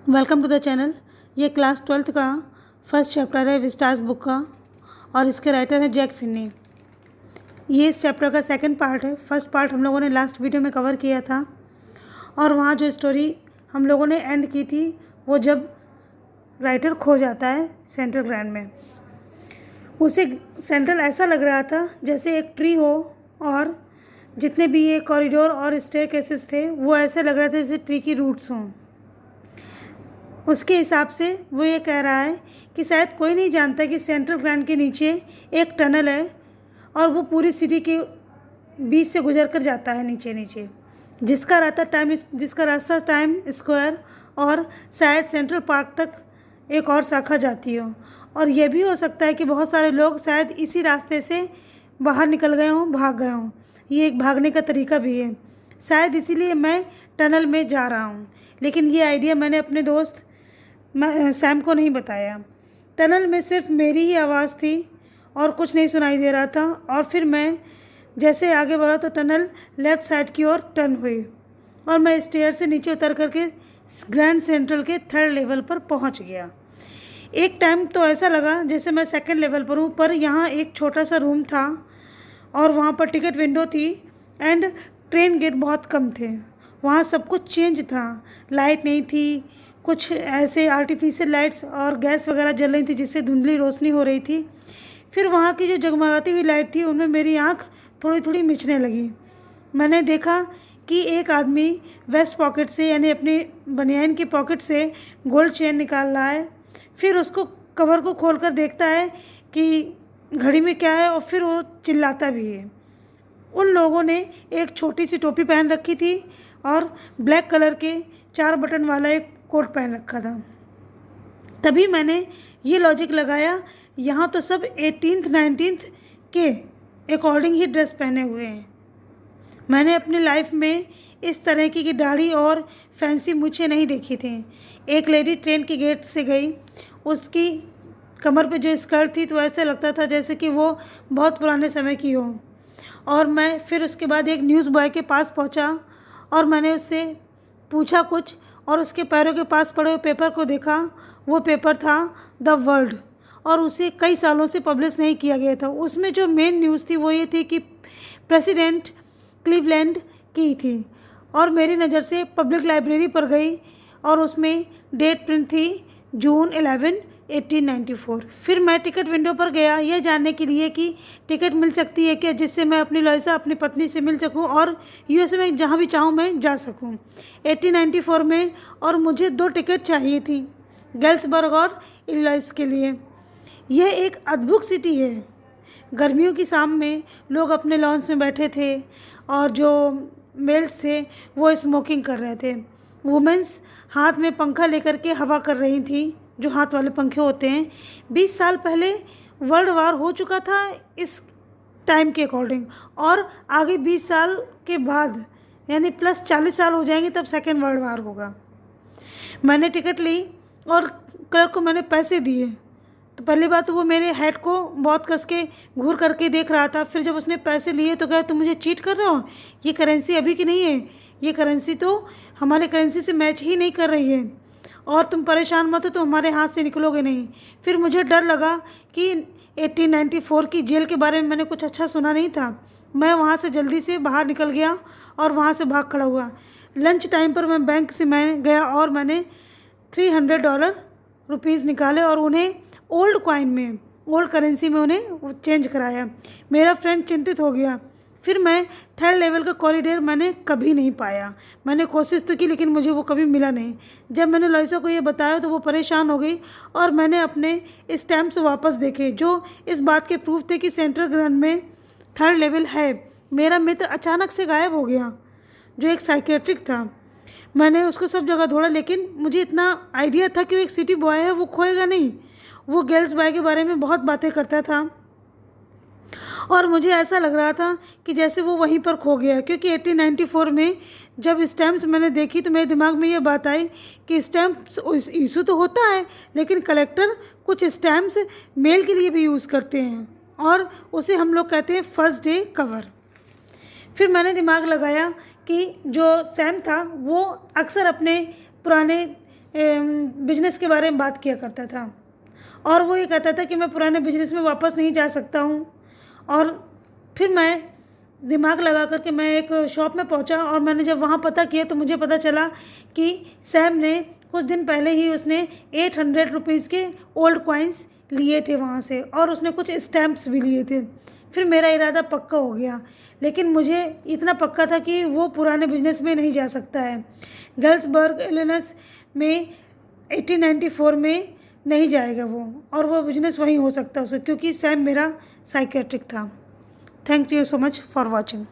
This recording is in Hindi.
Welcome to the channel. ये क्लास 12th का फर्स्ट चैप्टर है विस्टास बुक का और इसके राइटर हैं जैक फिन्नी। ये इस चैप्टर का सेकंड पार्ट है। फर्स्ट पार्ट हम लोगों ने लास्ट वीडियो में कवर किया था और वहाँ जो स्टोरी हम लोगों ने एंड की थी वो जब राइटर खो जाता है सेंट्रल ग्रांड में। उसे सेंट्रल ऐसा लग रहा था जैसे एक ट्री हो और जितने भी ये कॉरिडोर और स्टेयरकेसेस थे वो ऐसे लग रहा था जैसे ट्री की रूट्स हों। उसके हिसाब से वो ये कह रहा है कि शायद कोई नहीं जानता कि सेंट्रल ग्रांड के नीचे एक टनल है और वो पूरी सिटी के बीच से गुजर कर जाता है नीचे जिसका रास्ता टाइम स्क्वायर और शायद सेंट्रल पार्क तक एक और शाखा जाती हो। और यह भी हो सकता है कि बहुत सारे लोग शायद इसी रास्ते से बाहर निकल गए हों, भाग गए हों। ये एक भागने का तरीका भी है, शायद इसीलिए मैं टनल में जा रहा हूँ। लेकिन ये आइडिया मैंने अपने दोस्त सैम को नहीं बताया। टनल में सिर्फ मेरी ही आवाज़ थी और कुछ नहीं सुनाई दे रहा था। और फिर मैं जैसे आगे बढ़ा तो टनल लेफ़्ट साइड की ओर टर्न हुई और मैं स्टेयर से नीचे उतर करके ग्रैंड सेंट्रल के 3rd लेवल पर पहुंच गया। एक टाइम तो ऐसा लगा जैसे मैं 2nd लेवल पर हूँ, पर यहाँ एक छोटा सा रूम था और वहाँ पर टिकट विंडो थी एंड ट्रेन गेट बहुत कम थे। वहाँ सब कुछ चेंज था, लाइट नहीं थी, कुछ ऐसे आर्टिफिशियल लाइट्स और गैस वगैरह जल रही थी जिससे धुंधली रोशनी हो रही थी। फिर वहाँ की जो जगमगाती हुई लाइट थी उनमें मेरी आँख थोड़ी थोड़ी मिचने लगी। मैंने देखा कि एक आदमी वेस्ट पॉकेट से यानी अपनी बनियान की पॉकेट से गोल्ड चेन निकाल रहा है। फिर उसको कवर को खोल कर देखता है कि घड़ी में क्या है और फिर वो चिल्लाता भी है। उन लोगों ने एक छोटी सी टोपी पहन रखी थी और ब्लैक कलर के 4 बटन वाला एक कोट पहन रखा था। तभी मैंने ये लॉजिक लगाया, यहाँ तो सब 18th 19th के अकॉर्डिंग ही ड्रेस पहने हुए हैं। मैंने अपनी लाइफ में इस तरह की दाढ़ी और फैंसी मूछें नहीं देखी थी। एक लेडी ट्रेन के गेट से गई, उसकी कमर पे जो स्कर्ट थी तो ऐसा लगता था जैसे कि वो बहुत पुराने समय की हो। और मैं फिर उसके बाद एक न्यूज़ बॉय के पास पहुंचा और मैंने उससे पूछा कुछ और उसके पैरों के पास पड़े हुए पेपर को देखा। वो पेपर था द वर्ल्ड और उसे कई सालों से पब्लिश नहीं किया गया था। उसमें जो मेन न्यूज़ थी वो ये थी कि प्रेसिडेंट क्लीवलैंड की थी। और मेरी नज़र से पब्लिक लाइब्रेरी पर गई और उसमें डेट प्रिंट थी जून 11 1894। फिर मैं टिकट विंडो पर गया यह जानने के लिए कि टिकट मिल सकती है क्या, जिससे मैं अपनी लॉयसा अपनी पत्नी से मिल सकूं और यूएसए में जहां भी चाहूं मैं जा सकूं 1894 में। और मुझे 2 टिकट चाहिए थी गेल्सबर्ग और इलिनॉइस के लिए। यह एक अद्भुत सिटी है। गर्मियों की शाम में लोग अपने लॉन्स में बैठे थे और जो मेल्स थे वो स्मोकिंग कर रहे थे। वुमेंस हाथ में पंखा लेकर के हवा कर रही थी, जो हाथ वाले पंखे होते हैं। 20 साल पहले वर्ल्ड वार हो चुका था इस टाइम के अकॉर्डिंग, और आगे 20 साल के बाद यानी प्लस 40 साल हो जाएंगे तब 2nd वर्ल्ड वार होगा। मैंने टिकट ली और क्लर्क को मैंने पैसे दिए। तो पहली बात तो वो मेरे हेड को बहुत कस के घूर करके देख रहा था। फिर जब उसने पैसे लिए तो कहा तुम मुझे चीट कर रहे हो, ये करेंसी अभी की नहीं है, ये करेंसी तो हमारे करेंसी से मैच ही नहीं कर रही है और तुम परेशान मत हो, तो हमारे हाथ से निकलोगे नहीं। फिर मुझे डर लगा कि 1894 की जेल के बारे में मैंने कुछ अच्छा सुना नहीं था। मैं वहाँ से जल्दी से बाहर निकल गया और वहाँ से भाग खड़ा हुआ। लंच टाइम पर मैं बैंक से मैं गया और मैंने $300 निकाले और उन्हें ओल्ड कॉइन में, ओल्ड करेंसी में उन्हें चेंज कराया। मेरा फ्रेंड चिंतित हो गया। फिर मैं 3rd लेवल का कॉरिडोर मैंने कभी नहीं पाया। मैंने कोशिश तो की लेकिन मुझे वो कभी मिला नहीं। जब मैंने लॉइसा को ये बताया तो वो परेशान हो गई और मैंने अपने स्टैम्प्स वापस देखे जो इस बात के प्रूफ थे कि सेंट्रल ग्रांड में 3rd लेवल है। मेरा मित्र अचानक से गायब हो गया, जो एक साइकेट्रिक था। मैंने उसको सब जगह ढूंढा लेकिन मुझे इतना आइडिया था कि वो एक सिटी बॉय है, वो खोएगा नहीं। वो गर्ल्स बॉय के बारे में बहुत बातें करता था और मुझे ऐसा लग रहा था कि जैसे वो वहीं पर खो गया, क्योंकि 1894 में जब स्टैम्प्स मैंने देखी तो मेरे दिमाग में ये बात आई कि स्टैम्प्स इशू तो होता है लेकिन कलेक्टर कुछ स्टैम्प्स मेल के लिए भी यूज़ करते हैं और उसे हम लोग कहते हैं फर्स्ट डे कवर। फिर मैंने दिमाग लगाया कि जो सैम था वो अक्सर अपने पुराने बिजनेस के बारे में बात किया करता था और वो ये कहता था कि मैं पुराने बिजनेस में वापस नहीं जा सकता हूँ। और फिर मैं दिमाग लगा कर के मैं एक शॉप में पहुँचा और मैंने जब वहाँ पता किया तो मुझे पता चला कि सैम ने कुछ दिन पहले ही उसने 800 रुपीज़ के ओल्ड कॉइन्स लिए थे वहाँ से और उसने कुछ स्टैम्प्स भी लिए थे। फिर मेरा इरादा पक्का हो गया, लेकिन मुझे इतना पक्का था कि वो पुराने बिजनेस में नहीं जा सकता है। गल्सबर्ग इलिनॉइस में 1894 में नहीं जाएगा वो, और वो बिजनेस वहीं हो सकता है उसे, क्योंकि सैम मेरा साइकेट्रिक था। Thank you so much for watching.